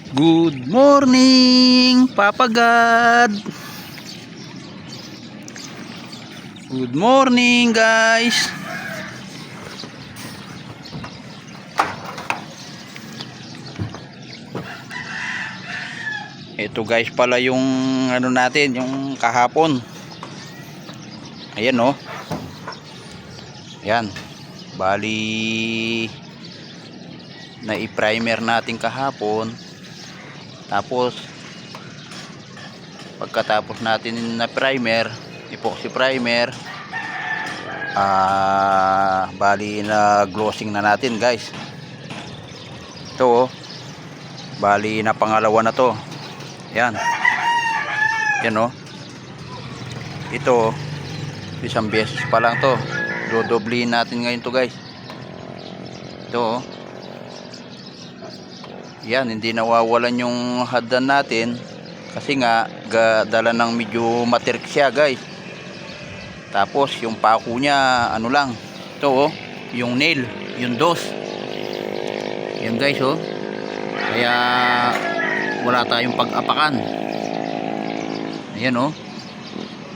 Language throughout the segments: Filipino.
Good morning, Papa God. Good morning, guys. Ito guys pala yung ano natin, yung kahapon. Ayan oh. Ayan. Bali na i-primer natin kahapon. Tapos pagkatapos natin na primer, epoxy primer, bali na glossing na natin guys. Ito oh, bali na pangalawa na to. Yan. Yan oh. Ito isang beses pa lang to. Dodoblihin natin ngayon to guys. Ito oh. Yan, hindi nawawalan yung hadan natin kasi nga dala ng medyo matirik siya guys. Tapos yung pako niya ano lang, ito oh, yung nail, yung dos. Yan guys oh. Kaya wala tayong pag-apakan. Ayan oh.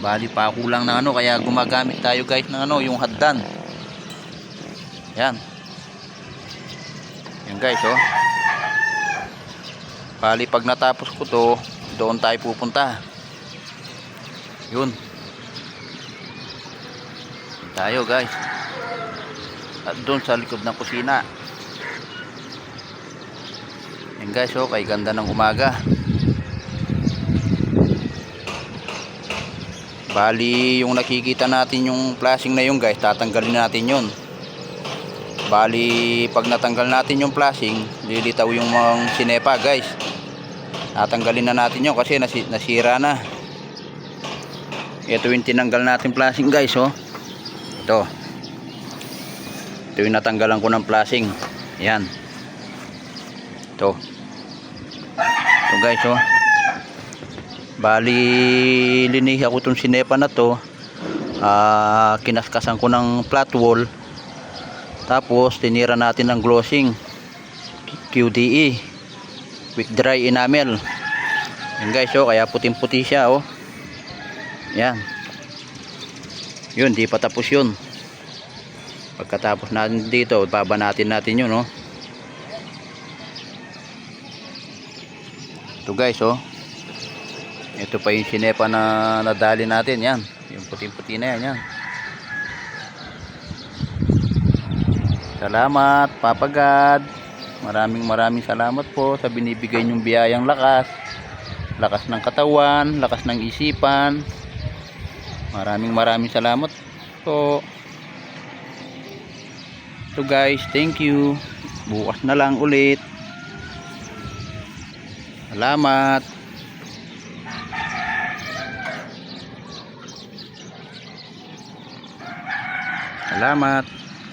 Bali pako lang na ano, kaya gumagamit tayo guys ng ano, yung hadan. Yan. Yan guys oh. Bali pag natapos ko to, doon tayo pupunta. Yun. Tayo guys. At doon sa likod ng kusina. Yan guys oh, kay ganda ng umaga. Bali yung nakikita natin yung flashing na yun guys, tatanggalin natin yun. Bali pag natanggal natin yung flashing, lilitaw yung mga sinepa guys. Natanggalin na natin yun kasi nasira na. Ito yung tinanggal natin flashing guys oh. Ito yung natanggalan ko ng flashing. Yan. Ito guys oh. Bali linihi ako itong sinepa na to. Kinaskasan ko ng flat wall. Tapos tinira natin ng glossing QDE, quick dry enamel. Yan guys oh, kaya puting puti siya oh. Yan. Yun, di pa tapos yun. Pagkatapos natin dito, babanatin natin yun oh. Ito guys oh. Ito pa yung sinepa na nadali natin. Yan, yung puting puti na yan. Yan. Salamat Papa God. Maraming salamat po sa binibigay niyong biyayang lakas. Lakas ng katawan, lakas ng isipan. Maraming salamat po. So guys, thank you. Bukas na lang ulit. Salamat. Salamat.